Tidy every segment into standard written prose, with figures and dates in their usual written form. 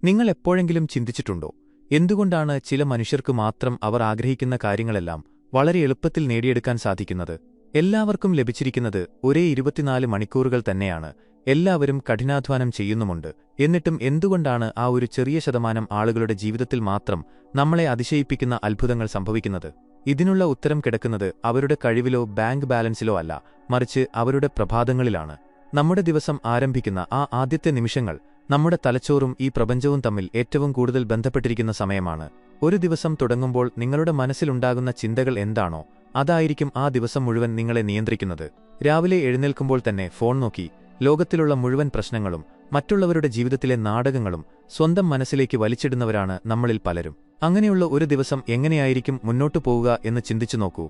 നിങ്ങൾ എപ്പോഴെങ്കിലും ചിന്തിച്ചിട്ടുണ്ടോ, എന്തുകൊണ്ടാണ് ചില മനുഷ്യർക്ക് മാത്രം അവർ ആഗ്രഹിക്കുന്ന കാര്യങ്ങളെല്ലാം വളരെ എളുപ്പത്തിൽ നേടിയെടുക്കാൻ സാധിക്കുന്നത്? എല്ലാവർക്കും ലഭിച്ചിരിക്കുന്നത് ഒരേ 24 മണിക്കൂറുകൾ തന്നെയാണ്. എല്ലാവരും കഠിനാധ്വാനം ചെയ്യുന്നുമുണ്ട്. എന്നിട്ടും എന്തുകൊണ്ടാണ് ആ ഒരു ചെറിയ ശതമാനം ആളുകളുടെ ജീവിതത്തിൽ മാത്രം നമ്മളെ അതിശയിപ്പിക്കുന്ന അത്ഭുതങ്ങൾ സംഭവിക്കുന്നത്? ഇതിനുള്ള ഉത്തരം കിടക്കുന്നത് അവരുടെ കഴിവിലോ ബാങ്ക് ബാലൻസിലോ അല്ല, മറിച്ച് അവരുടെ പ്രഭാതങ്ങളിലാണ്. നമ്മുടെ ദിവസം ആരംഭിക്കുന്ന ആ ആദ്യത്തെ നിമിഷങ്ങൾ നമ്മുടെ തലച്ചോറും ഈ പ്രപഞ്ചവും തമ്മിൽ ഏറ്റവും കൂടുതൽ ബന്ധപ്പെട്ടിരിക്കുന്ന സമയമാണ്. ഒരു ദിവസം തുടങ്ങുമ്പോൾ നിങ്ങളുടെ മനസ്സിലുണ്ടാകുന്ന ചിന്തകൾ എന്താണോ, അതായിരിക്കും ആ ദിവസം മുഴുവൻ നിങ്ങളെ നിയന്ത്രിക്കുന്നത്. രാവിലെ എഴുന്നേൽക്കുമ്പോൾ തന്നെ ഫോൺ നോക്കി ലോകത്തിലുള്ള മുഴുവൻ പ്രശ്നങ്ങളും മറ്റുള്ളവരുടെ ജീവിതത്തിലെ നാടകങ്ങളും സ്വന്തം മനസ്സിലേക്ക് വലിച്ചിടുന്നവരാണ് നമ്മളിൽ പലരും. അങ്ങനെയുള്ള ഒരു ദിവസം എങ്ങനെയായിരിക്കും മുന്നോട്ടു പോവുക എന്ന് ചിന്തിച്ചു നോക്കൂ.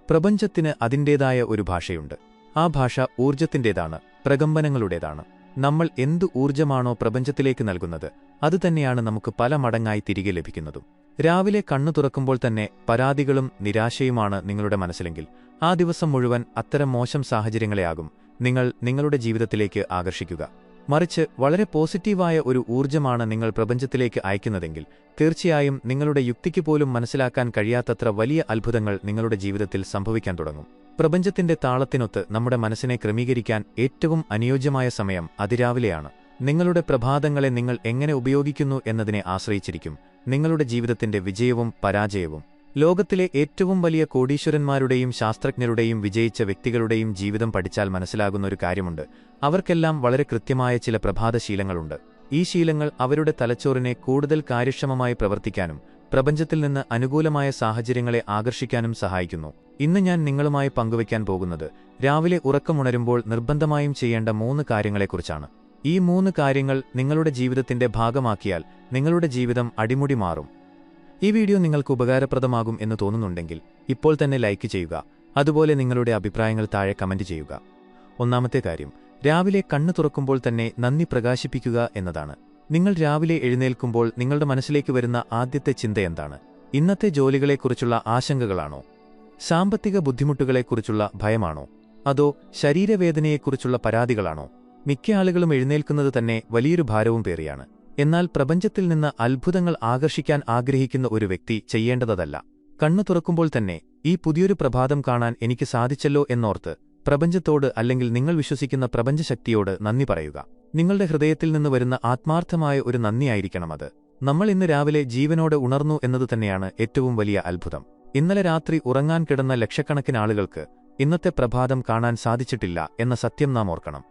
പ്രപഞ്ചത്തിന് അതിൻ്റേതായ ഒരു ഭാഷയുണ്ട്. ആ ഭാഷ ഊർജ്ജത്തിൻ്റേതാണ്, പ്രകമ്പനങ്ങളുടേതാണ്. നമ്മൾ എന്തു ഊർജ്ജമാണോ പ്രപഞ്ചത്തിലേക്ക് നൽകുന്നത്, അതുതന്നെയാണ് നമുക്ക് പല മടങ്ങായി തിരികെ ലഭിക്കുന്നതും. രാവിലെ കണ്ണു തുറക്കുമ്പോൾ തന്നെ പരാതികളും നിരാശയുമാണ് നിങ്ങളുടെ മനസ്സിലെങ്കിൽ, ആ ദിവസം മുഴുവൻ അത്തരം മോശം സാഹചര്യങ്ങളെയാകും നിങ്ങൾ നിങ്ങളുടെ ജീവിതത്തിലേക്ക് ആകർഷിക്കുക. മറിച്ച് വളരെ പോസിറ്റീവായ ഒരു ഊർജ്ജമാണ് നിങ്ങൾ പ്രപഞ്ചത്തിലേക്ക് അയക്കുന്നതെങ്കിൽ, തീർച്ചയായും നിങ്ങളുടെ യുക്തിക്ക് പോലും മനസ്സിലാക്കാൻ കഴിയാത്തത്ര വലിയ അത്ഭുതങ്ങൾ നിങ്ങളുടെ ജീവിതത്തിൽ സംഭവിക്കാൻ തുടങ്ങും. പ്രപഞ്ചത്തിന്റെ താളത്തിനൊത്ത് നമ്മുടെ മനസ്സിനെ ക്രമീകരിക്കാൻ ഏറ്റവും അനുയോജ്യമായ സമയം അതിരാവിലെയാണ്. നിങ്ങളുടെ പ്രഭാതങ്ങളെ നിങ്ങൾ എങ്ങനെ ഉപയോഗിക്കുന്നു എന്നതിനെ ആശ്രയിച്ചിരിക്കും നിങ്ങളുടെ ജീവിതത്തിന്റെ വിജയവും പരാജയവും. ലോകത്തിലെ ഏറ്റവും വലിയ കോടീശ്വരന്മാരുടെയും ശാസ്ത്രജ്ഞരുടെയും വിജയിച്ച വ്യക്തികളുടെയും ജീവിതം പഠിച്ചാൽ മനസ്സിലാകുന്ന ഒരു കാര്യമുണ്ട്. അവർക്കെല്ലാം വളരെ കൃത്യമായ ചില പ്രഭാതശീലങ്ങളുണ്ട്. ഈ ശീലങ്ങൾ അവരുടെ തലച്ചോറിനെ കൂടുതൽ കാര്യക്ഷമമായി പ്രവർത്തിക്കാനും പ്രപഞ്ചത്തിൽ നിന്ന് അനുകൂലമായ സാഹചര്യങ്ങളെ ആകർഷിക്കാനും സഹായിക്കുന്നു. ഇന്ന് ഞാൻ നിങ്ങളുമായി പങ്കുവയ്ക്കാൻ പോകുന്നത് രാവിലെ ഉറക്കമുണരുമ്പോൾ നിർബന്ധമായും ചെയ്യേണ്ട 3 കാര്യങ്ങളെക്കുറിച്ചാണ്. ഈ 3 കാര്യങ്ങൾ നിങ്ങളുടെ ജീവിതത്തിന്റെ ഭാഗമാക്കിയാൽ നിങ്ങളുടെ ജീവിതം അടിമുടി മാറും. ഈ വീഡിയോ നിങ്ങൾക്ക് ഉപകാരപ്രദമാകും എന്ന് തോന്നുന്നുണ്ടെങ്കിൽ ഇപ്പോൾ തന്നെ ലൈക്ക് ചെയ്യുക. അതുപോലെ നിങ്ങളുടെ അഭിപ്രായങ്ങൾ താഴെ കമന്റ് ചെയ്യുക. ഒന്നാമത്തെ കാര്യം, രാവിലെ കണ്ണു തുറക്കുമ്പോൾ തന്നെ നന്ദി പ്രകാശിപ്പിക്കുക എന്നതാണ്. നിങ്ങൾ രാവിലെ എഴുന്നേൽക്കുമ്പോൾ നിങ്ങളുടെ മനസ്സിലേക്ക് വരുന്ന ആദ്യത്തെ ചിന്ത എന്താണ്? ഇന്നത്തെ ജോലികളെക്കുറിച്ചുള്ള ആശങ്കകളാണോ? സാമ്പത്തിക ബുദ്ധിമുട്ടുകളെക്കുറിച്ചുള്ള ഭയമാണോ? അതോ ശരീരവേദനയെക്കുറിച്ചുള്ള പരാതികളാണോ? മിക്ക ആളുകളും എഴുന്നേൽക്കുന്നത് തന്നെ വലിയൊരു ഭാരവും പേറിയാണ്. എന്നാൽ പ്രപഞ്ചത്തിൽ നിന്ന് അത്ഭുതങ്ങൾ ആകർഷിക്കാൻ ആഗ്രഹിക്കുന്ന ഒരു വ്യക്തി ചെയ്യേണ്ടതല്ല. കണ്ണു തുറക്കുമ്പോൾ തന്നെ ഈ പുതിയൊരു പ്രഭാതം കാണാൻ എനിക്ക് സാധിച്ചല്ലോ എന്നോർത്ത് പ്രപഞ്ചത്തോട് അല്ലെങ്കിൽ നിങ്ങൾ വിശ്വസിക്കുന്ന പ്രപഞ്ചശക്തിയോട് നന്ദി പറയുക. നിങ്ങളുടെ ഹൃദയത്തിൽ നിന്ന് വരുന്ന ആത്മാർത്ഥമായ ഒരു നന്ദിയായിരിക്കണം അത്. നമ്മൾ ഇന്ന് രാവിലെ ജീവനോടെ ഉണർന്നു എന്നത് തന്നെയാണ് ഏറ്റവും വലിയ അത്ഭുതം. ഇന്നലെ രാത്രി ഉറങ്ങാൻ കിടന്ന ലക്ഷക്കണക്കിന് ആളുകൾക്ക് ഇന്നത്തെ പ്രഭാതം കാണാൻ സാധിച്ചിട്ടില്ല എന്ന സത്യം നാം ഓർക്കണം.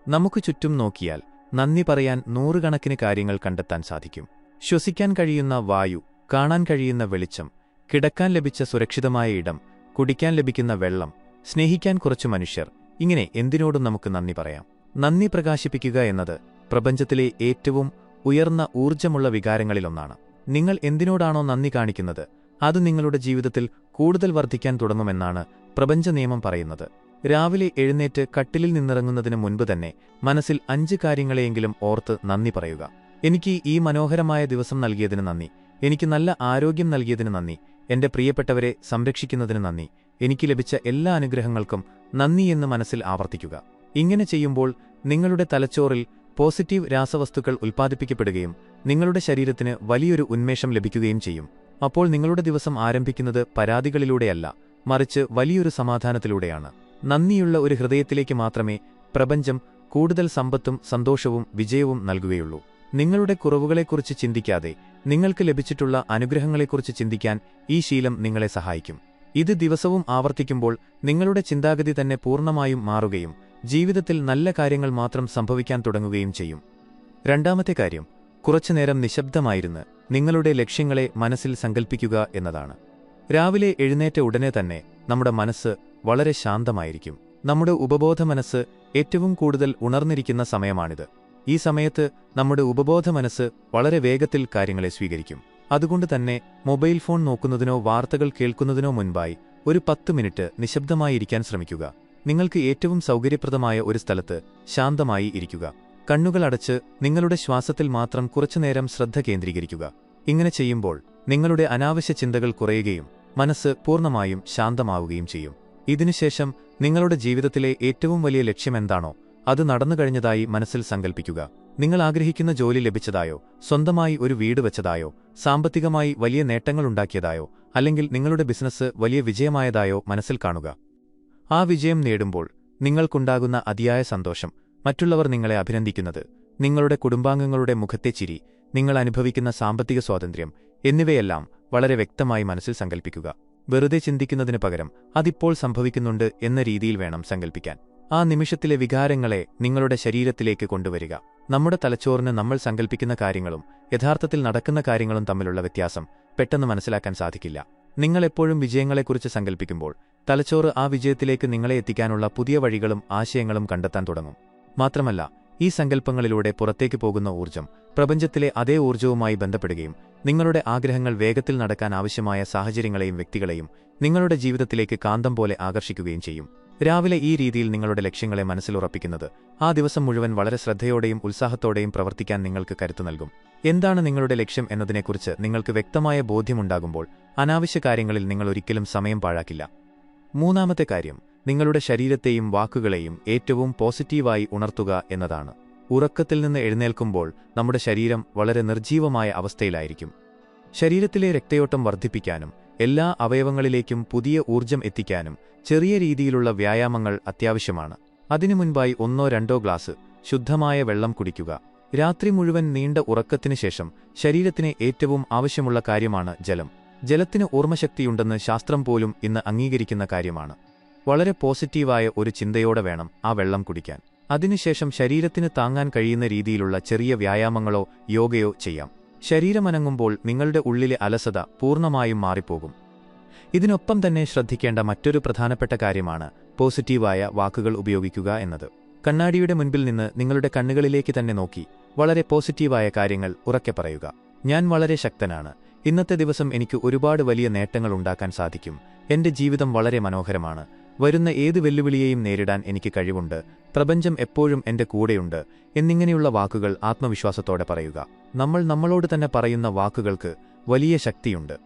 നമുക്ക് ചുറ്റും നോക്കിയാൽ നന്ദി പറയാൻ 100 കണക്കിന് കാര്യങ്ങൾ കണ്ടെത്താൻ സാധിക്കും. ശ്വസിക്കാൻ കഴിയുന്ന വായു, കാണാൻ കഴിയുന്ന വെളിച്ചം, കിടക്കാൻ ലഭിച്ച സുരക്ഷിതമായ ഇടം, കുടിക്കാൻ ലഭിക്കുന്ന വെള്ളം, സ്നേഹിക്കാൻ കുറച്ചു മനുഷ്യർ, ഇങ്ങനെ എന്തിനോടും നമുക്ക് നന്ദി പറയാം. നന്ദി പ്രകാശിപ്പിക്കുക എന്നത് പ്രപഞ്ചത്തിലെ ഏറ്റവും ഉയർന്ന ഊർജ്ജമുള്ള വികാരങ്ങളിലൊന്നാണ്. നിങ്ങൾ എന്തിനോടാണോ നന്ദി കാണിക്കുന്നത്, അത് നിങ്ങളുടെ ജീവിതത്തിൽ കൂടുതൽ വർദ്ധിക്കാൻ തുടങ്ങുമെന്നാണ് പ്രപഞ്ച നിയമം പറയുന്നത്. രാവിലെ എഴുന്നേറ്റ് കട്ടിലിൽ നിന്നിറങ്ങുന്നതിന് മുൻപ് തന്നെ മനസ്സിൽ 5 കാര്യങ്ങളെയെങ്കിലും ഓർത്ത് നന്ദി പറയുക. എനിക്ക് ഈ മനോഹരമായ ദിവസം നൽകിയതിന് നന്ദി, എനിക്ക് നല്ല ആരോഗ്യം നൽകിയതിന് നന്ദി, എന്റെ പ്രിയപ്പെട്ടവരെ സംരക്ഷിക്കുന്നതിന് നന്ദി, എനിക്ക് ലഭിച്ച എല്ലാ അനുഗ്രഹങ്ങൾക്കും നന്ദി എന്ന് മനസ്സിൽ ആവർത്തിക്കുക. ഇങ്ങനെ ചെയ്യുമ്പോൾ നിങ്ങളുടെ തലച്ചോറിൽ പോസിറ്റീവ് രാസവസ്തുക്കൾ ഉൽപ്പാദിപ്പിക്കപ്പെടുകയും നിങ്ങളുടെ ശരീരത്തിന് വലിയൊരു ഉന്മേഷം ലഭിക്കുകയും ചെയ്യും. അപ്പോൾ നിങ്ങളുടെ ദിവസം ആരംഭിക്കുന്നത് പരാതികളിലൂടെയല്ല, മറിച്ച് വലിയൊരു സമാധാനത്തിലൂടെയാണ്. നന്ദിയുള്ള ഒരു ഹൃദയത്തിലേക്ക് മാത്രമേ പ്രപഞ്ചം കൂടുതൽ സമ്പത്തും സന്തോഷവും വിജയവും നൽകുകയുള്ളൂ. നിങ്ങളുടെ കുറവുകളെക്കുറിച്ച് ചിന്തിക്കാതെ നിങ്ങൾക്ക് ലഭിച്ചിട്ടുള്ള അനുഗ്രഹങ്ങളെക്കുറിച്ച് ചിന്തിക്കാൻ ഈ ശീലം നിങ്ങളെ സഹായിക്കും. ഇത് ദിവസവും ആവർത്തിക്കുമ്പോൾ നിങ്ങളുടെ ചിന്താഗതി തന്നെ പൂർണ്ണമായും മാറുകയും ജീവിതത്തിൽ നല്ല കാര്യങ്ങൾ മാത്രം സംഭവിക്കാൻ തുടങ്ങുകയും ചെയ്യും. രണ്ടാമത്തെ കാര്യം, കുറച്ചുനേരം നിശബ്ദമായിരുന്ന് നിങ്ങളുടെ ലക്ഷ്യങ്ങളെ മനസ്സിൽ സങ്കൽപ്പിക്കുക എന്നതാണ്. രാവിലെ എഴുന്നേറ്റ ഉടനെ തന്നെ നമ്മുടെ മനസ്സ് വളരെ ശാന്തമായിരിക്കും. നമ്മുടെ ഉപബോധ മനസ്സ് ഏറ്റവും കൂടുതൽ ഉണർന്നിരിക്കുന്ന സമയമാണിത്. ഈ സമയത്ത് നമ്മുടെ ഉപബോധ മനസ്സ് വളരെ വേഗത്തിൽ കാര്യങ്ങളെ സ്വീകരിക്കും. അതുകൊണ്ട് തന്നെ മൊബൈൽ ഫോൺ നോക്കുന്നതിനോ വാർത്തകൾ കേൾക്കുന്നതിനോ മുൻപായി ഒരു 10 മിനിറ്റ് നിശബ്ദമായിരിക്കാൻ ശ്രമിക്കുക. നിങ്ങൾക്ക് ഏറ്റവും സൗകര്യപ്രദമായ ഒരു സ്ഥലത്ത് ശാന്തമായി ഇരിക്കുക. കണ്ണുകൾ അടച്ച് നിങ്ങളുടെ ശ്വാസത്തിൽ മാത്രം കുറച്ചുനേരം ശ്രദ്ധ കേന്ദ്രീകരിക്കുക. ഇങ്ങനെ ചെയ്യുമ്പോൾ നിങ്ങളുടെ അനാവശ്യ ചിന്തകൾ കുറയുകയും മനസ്സ് പൂർണ്ണമായും ശാന്തമാവുകയും ചെയ്യും. ഇതിനുശേഷം നിങ്ങളുടെ ജീവിതത്തിലെ ഏറ്റവും വലിയ ലക്ഷ്യമെന്താണോ അത് നടന്നുകഴിഞ്ഞതായി മനസ്സിൽ സങ്കൽപ്പിക്കുക. നിങ്ങൾ ആഗ്രഹിക്കുന്ന ജോലി ലഭിച്ചതായോ, സ്വന്തമായി ഒരു വീട് വെച്ചതായോ, സാമ്പത്തികമായി വലിയ നേട്ടങ്ങളുണ്ടാക്കിയതായോ, അല്ലെങ്കിൽ നിങ്ങളുടെ ബിസിനസ് വലിയ വിജയമായതായോ മനസ്സിൽ കാണുക. ആ വിജയം നേടുമ്പോൾ നിങ്ങൾക്കുണ്ടാകുന്ന അതിയായ സന്തോഷം, മറ്റുള്ളവർ നിങ്ങളെ അഭിനന്ദിക്കുന്നത്, നിങ്ങളുടെ കുടുംബാംഗങ്ങളുടെ മുഖത്തെ ചിരി, നിങ്ങൾ അനുഭവിക്കുന്ന സാമ്പത്തിക സ്വാതന്ത്ര്യം എന്നിവയെല്ലാം വളരെ വ്യക്തമായി മനസ്സിൽ സങ്കൽപ്പിക്കുക. വെറുതെ ചിന്തിക്കുന്നതിനു പകരം അതിപ്പോൾ സംഭവിക്കുന്നുണ്ട് എന്ന രീതിയിൽ വേണം സങ്കൽപ്പിക്കാൻ. ആ നിമിഷത്തിലെ വികാരങ്ങളെ നിങ്ങളുടെ ശരീരത്തിലേക്ക് കൊണ്ടുവരിക. നമ്മുടെ തലച്ചോറിന് നമ്മൾ സങ്കൽപ്പിക്കുന്ന കാര്യങ്ങളും യഥാർത്ഥത്തിൽ നടക്കുന്ന കാര്യങ്ങളും തമ്മിലുള്ള വ്യത്യാസം പെട്ടെന്ന് മനസ്സിലാക്കാൻ സാധിക്കില്ല. നിങ്ങൾ എപ്പോഴും വിജയങ്ങളെക്കുറിച്ച് സങ്കൽപ്പിക്കുമ്പോൾ തലച്ചോറ് ആ വിജയത്തിലേക്ക് നിങ്ങളെ എത്തിക്കാനുള്ള പുതിയ വഴികളും ആശയങ്ങളും കണ്ടെത്താൻ തുടങ്ങും. മാത്രമല്ല, ഈ സങ്കല്പങ്ങളിലൂടെ പുറത്തേക്ക് പോകുന്ന ഊർജ്ജം പ്രപഞ്ചത്തിലെ അതേ ഊർജ്ജവുമായി ബന്ധപ്പെടുകയും നിങ്ങളുടെ ആഗ്രഹങ്ങൾ വേഗത്തിൽ നടക്കാൻ ആവശ്യമായ സാഹചര്യങ്ങളെയും വ്യക്തികളെയും നിങ്ങളുടെ ജീവിതത്തിലേക്ക് കാന്തം പോലെ ആകർഷിക്കുകയും ചെയ്യും. രാവിലെ ഈ രീതിയിൽ നിങ്ങളുടെ ലക്ഷ്യങ്ങളെ മനസ്സിലുറപ്പിക്കുന്നത് ആ ദിവസം മുഴുവൻ വളരെ ശ്രദ്ധയോടെയും ഉത്സാഹത്തോടെയും പ്രവർത്തിക്കാൻ നിങ്ങൾക്ക് കരുത്തു നൽകും. എന്താണ് നിങ്ങളുടെ ലക്ഷ്യം എന്നതിനെക്കുറിച്ച് നിങ്ങൾക്ക് വ്യക്തമായ ബോധ്യമുണ്ടാകുമ്പോൾ അനാവശ്യ കാര്യങ്ങളിൽ നിങ്ങൾ ഒരിക്കലും സമയം പാഴാക്കില്ല. മൂന്നാമത്തെ കാര്യം, നിങ്ങളുടെ ശരീരത്തെയും വാക്കുകളെയും ഏറ്റവും പോസിറ്റീവായി ഉണർത്തുക എന്നതാണ്. ഉറക്കത്തിൽ നിന്ന് എഴുന്നേൽക്കുമ്പോൾ നമ്മുടെ ശരീരം വളരെ നിർജ്ജീവമായ അവസ്ഥയിലായിരിക്കും. ശരീരത്തിലെ രക്തയോട്ടം വർദ്ധിപ്പിക്കാനും എല്ലാ അവയവങ്ങളിലേക്കും പുതിയ ഊർജ്ജം എത്തിക്കാനും ചെറിയ രീതിയിലുള്ള വ്യായാമങ്ങൾ അത്യാവശ്യമാണ്. അതിനു മുൻപായി 1-2 ഗ്ലാസ് ശുദ്ധമായ വെള്ളം കുടിക്കുക. രാത്രി മുഴുവൻ നീണ്ട ഉറക്കത്തിനു ശേഷം ശരീരത്തിന് ഏറ്റവും ആവശ്യമുള്ള കാര്യമാണ് ജലം. ജലത്തിന് ഓർമ്മശക്തിയുണ്ടെന്ന് ശാസ്ത്രം പോലും ഇന്ന് അംഗീകരിക്കുന്ന കാര്യമാണ്. വളരെ പോസിറ്റീവായ ഒരു ചിന്തയോടെ വേണം ആ വെള്ളം കുടിക്കാൻ. അതിനുശേഷം ശരീരത്തിന് താങ്ങാൻ കഴിയുന്ന രീതിയിലുള്ള ചെറിയ വ്യായാമങ്ങളോ യോഗയോ ചെയ്യാം. ശരീരമനങ്ങുമ്പോൾ നിങ്ങളുടെ ഉള്ളിലെ അലസത പൂർണ്ണമായും മാറിപ്പോകും. ഇതിനൊപ്പം തന്നെ ശ്രദ്ധിക്കേണ്ട മറ്റൊരു പ്രധാനപ്പെട്ട കാര്യമാണ് പോസിറ്റീവായ വാക്കുകൾ ഉപയോഗിക്കുക എന്നത്. കണ്ണാടിയുടെ മുൻപിൽ നിന്ന് നിങ്ങളുടെ കണ്ണുകളിലേക്ക് തന്നെ നോക്കി വളരെ പോസിറ്റീവായ കാര്യങ്ങൾ ഉറക്കെ പറയുക. ഞാൻ വളരെ ശക്തനാണ്. ഇന്നത്തെ ദിവസം എനിക്ക് ഒരുപാട് വലിയ നേട്ടങ്ങൾ ഉണ്ടാക്കാൻ സാധിക്കും. എന്റെ ജീവിതം വളരെ മനോഹരമാണ്. വരുന്ന ഏത് വെല്ലുവിളിയെയും നേരിടാൻ എനിക്ക് കഴിവുണ്ട്. പ്രപഞ്ചം എപ്പോഴും എന്റെ കൂടെയുണ്ട് എന്നിങ്ങനെയുള്ള വാക്കുകൾ ആത്മവിശ്വാസത്തോടെ പറയുക. നമ്മൾ നമ്മളോട് തന്നെ പറയുന്ന വാക്കുകൾക്ക് വലിയ ശക്തിയുണ്ട്.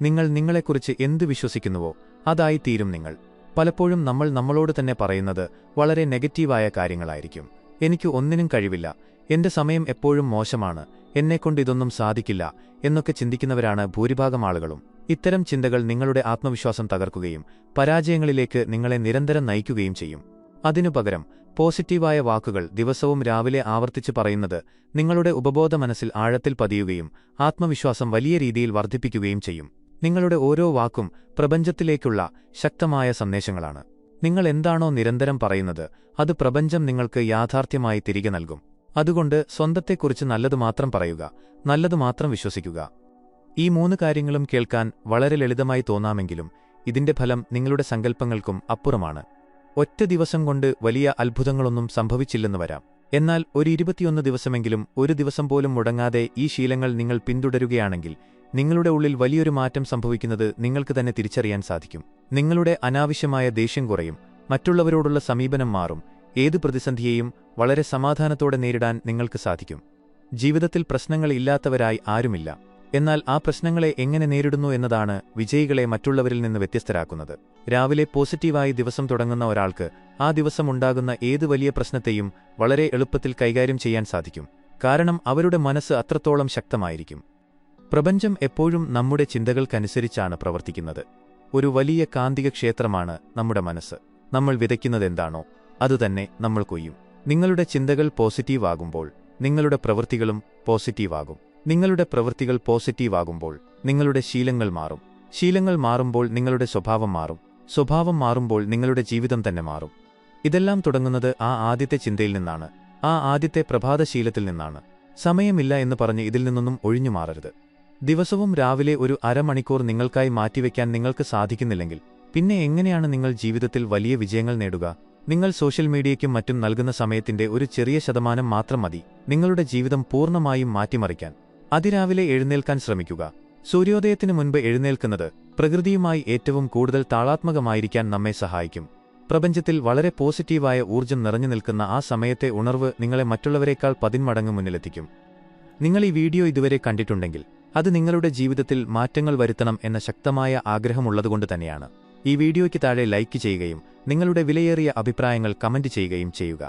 നിങ്ങൾ നിങ്ങളെക്കുറിച്ച് എന്തു വിശ്വസിക്കുന്നുവോ അതായിത്തീരും നിങ്ങൾ. പലപ്പോഴും നമ്മൾ നമ്മളോട് തന്നെ പറയുന്നത് വളരെ നെഗറ്റീവായ കാര്യങ്ങളായിരിക്കും. എനിക്ക് ഒന്നിനും കഴിവില്ല, എന്റെ സമയം എപ്പോഴും മോശമാണ്, എന്നെക്കൊണ്ട് ഇതൊന്നും സാധിക്കില്ല എന്നൊക്കെ ചിന്തിക്കുന്നവരാണ് ഭൂരിഭാഗം ആളുകളും. ഇത്തരം ചിന്തകൾ നിങ്ങളുടെ ആത്മവിശ്വാസം തകർക്കുകയും പരാജയങ്ങളിലേക്ക് നിങ്ങളെ നിരന്തരം നയിക്കുകയും ചെയ്യും. അതിനു പകരം പോസിറ്റീവായ വാക്കുകൾ ദിവസവും രാവിലെ ആവർത്തിച്ച് പറയുന്നത് നിങ്ങളുടെ ഉപബോധ മനസ്സിൽ ആഴത്തിൽ പതിയുകയും ആത്മവിശ്വാസം വലിയ രീതിയിൽ വർദ്ധിപ്പിക്കുകയും ചെയ്യും. നിങ്ങളുടെ ഓരോ വാക്കും പ്രപഞ്ചത്തിലേക്കുള്ള ശക്തമായ സന്ദേശങ്ങളാണ്. നിങ്ങൾ എന്താണോ നിരന്തരം പറയുന്നത് അത് പ്രപഞ്ചം നിങ്ങൾക്ക് യാഥാർത്ഥ്യമായി തിരികെ നൽകും. അതുകൊണ്ട് സ്വന്തത്തെക്കുറിച്ച് നല്ലത് മാത്രം പറയുക, നല്ലത് മാത്രം വിശ്വസിക്കുക. ഈ 3 കാര്യങ്ങളും കേൾക്കാൻ വളരെ ലളിതമായി തോന്നാമെങ്കിലും ഇതിന്റെ ഫലം നിങ്ങളുടെ സങ്കല്പങ്ങൾക്കും അപ്പുറമാണ്. ഒറ്റ ദിവസം കൊണ്ട് വലിയ അത്ഭുതങ്ങളൊന്നും സംഭവിച്ചില്ലെന്ന് വരാം. എന്നാൽ ഒരു 21 ദിവസമെങ്കിലും ഒരു ദിവസം പോലും മുടങ്ങാതെ ഈ ശീലങ്ങൾ നിങ്ങൾ പിന്തുടരുകയാണെങ്കിൽ നിങ്ങളുടെ ഉള്ളിൽ വലിയൊരു മാറ്റം സംഭവിക്കുന്നത് നിങ്ങൾക്ക് തന്നെ തിരിച്ചറിയാൻ സാധിക്കും. നിങ്ങളുടെ അനാവശ്യമായ ദേഷ്യം കുറയും, മറ്റുള്ളവരോടുള്ള സമീപനം മാറും, ഏത് പ്രതിസന്ധിയെയും വളരെ സമാധാനത്തോടെ നേരിടാൻ നിങ്ങൾക്ക് സാധിക്കും. ജീവിതത്തിൽ പ്രശ്നങ്ങൾ ഇല്ലാത്തവരായി ആരുമില്ല. എന്നാൽ ആ പ്രശ്നങ്ങളെ എങ്ങനെ നേരിടുന്നു എന്നതാണ് വിജയികളെ മറ്റുള്ളവരിൽ നിന്ന് വ്യത്യസ്തരാക്കുന്നത്. രാവിലെ പോസിറ്റീവായി ദിവസം തുടങ്ങുന്ന ഒരാൾക്ക് ആ ദിവസം ഉണ്ടാകുന്ന ഏത് വലിയ പ്രശ്നത്തെയും വളരെ എളുപ്പത്തിൽ കൈകാര്യം ചെയ്യാൻ സാധിക്കും. കാരണം അവരുടെ മനസ്സ് അത്രത്തോളം ശക്തമായിരിക്കും. പ്രപഞ്ചം എപ്പോഴും നമ്മുടെ ചിന്തകൾക്കനുസരിച്ചാണ് പ്രവർത്തിക്കുന്നത്. ഒരു വലിയ കാന്തിക ക്ഷേത്രമാണ് നമ്മുടെ മനസ്സ്. നമ്മൾ വിതയ്ക്കുന്നതെന്താണോ അതുതന്നെ നമ്മൾ കൊയ്യും. നിങ്ങളുടെ ചിന്തകൾ പോസിറ്റീവാകുമ്പോൾ നിങ്ങളുടെ പ്രവൃത്തികളും പോസിറ്റീവാകും. നിങ്ങളുടെ പ്രവൃത്തികൾ പോസിറ്റീവാകുമ്പോൾ നിങ്ങളുടെ ശീലങ്ങൾ മാറും. ശീലങ്ങൾ മാറുമ്പോൾ നിങ്ങളുടെ സ്വഭാവം മാറും. സ്വഭാവം മാറുമ്പോൾ നിങ്ങളുടെ ജീവിതം തന്നെ മാറും. ഇതെല്ലാം തുടങ്ങുന്നത് ആ ആദ്യത്തെ ചിന്തയിൽ നിന്നാണ്, ആ ആദ്യത്തെ പ്രഭാതശീലത്തിൽ നിന്നാണ്. സമയമില്ല എന്ന് പറഞ്ഞ് ഇതിൽ നിന്നൊന്നും ഒഴിഞ്ഞു മാറരുത്. ദിവസവും രാവിലെ ഒരു അരമണിക്കൂർ നിങ്ങൾക്കായി മാറ്റിവെക്കാൻ നിങ്ങൾക്ക് സാധിക്കുന്നില്ലെങ്കിൽ പിന്നെ എങ്ങനെയാണ് നിങ്ങൾ ജീവിതത്തിൽ വലിയ വിജയങ്ങൾ നേടുക? നിങ്ങൾ സോഷ്യൽ മീഡിയയ്ക്കും മറ്റും നൽകുന്ന സമയത്തിന്റെ ഒരു ചെറിയ ശതമാനം മാത്രം മതി നിങ്ങളുടെ ജീവിതം പൂർണ്ണമായും മാറ്റിമറിക്കാൻ. അതിരാവിലെ എഴുന്നേൽക്കാൻ ശ്രമിക്കുക. സൂര്യോദയത്തിനു മുൻപ് എഴുന്നേൽക്കുന്നത് പ്രകൃതിയുമായി ഏറ്റവും കൂടുതൽ താളാത്മകമായിരിക്കാൻ നമ്മെ സഹായിക്കും. പ്രപഞ്ചത്തിൽ വളരെ പോസിറ്റീവായ ഊർജ്ജം നിറഞ്ഞു നിൽക്കുന്ന ആ സമയത്തെ ഉണർവ് നിങ്ങളെ മറ്റുള്ളവരെക്കാൾ 10 മടങ്ങ് മുന്നിലെത്തിക്കും. നിങ്ങൾ ഈ വീഡിയോ ഇതുവരെ കണ്ടിട്ടുണ്ടെങ്കിൽ അത് നിങ്ങളുടെ ജീവിതത്തിൽ മാറ്റങ്ങൾ വരുത്തണം എന്ന ശക്തമായ ആഗ്രഹമുള്ളതുകൊണ്ട് തന്നെയാണ്. ഈ വീഡിയോയ്ക്ക് താഴെ ലൈക്ക് ചെയ്യുകയും നിങ്ങളുടെ വിലയേറിയ അഭിപ്രായങ്ങൾ കമന്റ് ചെയ്യുകയും ചെയ്യുക.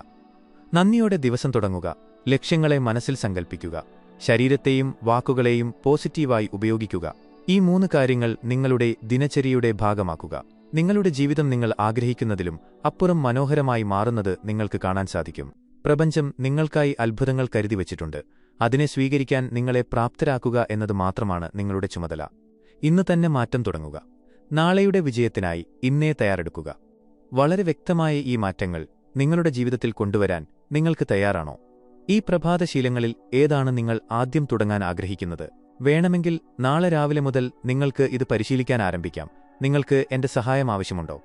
നന്ദിയോടെ ദിവസം തുടങ്ങുക. ലക്ഷ്യങ്ങളെ മനസ്സിൽ സങ്കൽപ്പിക്കുക. ശരീരത്തെയും വാക്കുകളെയും പോസിറ്റീവായി ഉപയോഗിക്കുക. ഈ 3 കാര്യങ്ങൾ നിങ്ങളുടെ ദിനചര്യയുടെ ഭാഗമാക്കുക. നിങ്ങളുടെ ജീവിതം നിങ്ങൾ ആഗ്രഹിക്കുന്നതിലും അപ്പുറം മനോഹരമായി മാറുന്നത് നിങ്ങൾക്ക് കാണാൻ സാധിക്കും. പ്രപഞ്ചം നിങ്ങൾക്കായി അത്ഭുതങ്ങൾ കരുതിവച്ചിട്ടുണ്ട്. അതിനെ സ്വീകരിക്കാൻ നിങ്ങളെ പ്രാപ്തരാക്കുക എന്നത് മാത്രമാണ് നിങ്ങളുടെ ചുമതല. ഇന്ന് തന്നെ മാറ്റം തുടങ്ങുക. നാളെയുടെ വിജയത്തിനായി ഇന്നേ തയ്യാറെടുക്കുക. വളരെ വ്യക്തമായ ഈ മാറ്റങ്ങൾ നിങ്ങളുടെ ജീവിതത്തിൽ കൊണ്ടുവരാൻ നിങ്ങൾക്ക് തയ്യാറാണോ? ഈ പ്രഭാതശീലങ്ങളിൽ ഏതാണ് നിങ്ങൾ ആദ്യം തുടങ്ങാൻ ആഗ്രഹിക്കുന്നത്? വേണമെങ്കിൽ നാളെ രാവിലെ മുതൽ നിങ്ങൾക്ക് ഇത് പരിശീലിക്കാൻ ആരംഭിക്കാം. നിങ്ങൾക്ക് എന്റെ സഹായം ആവശ്യമുണ്ടോ?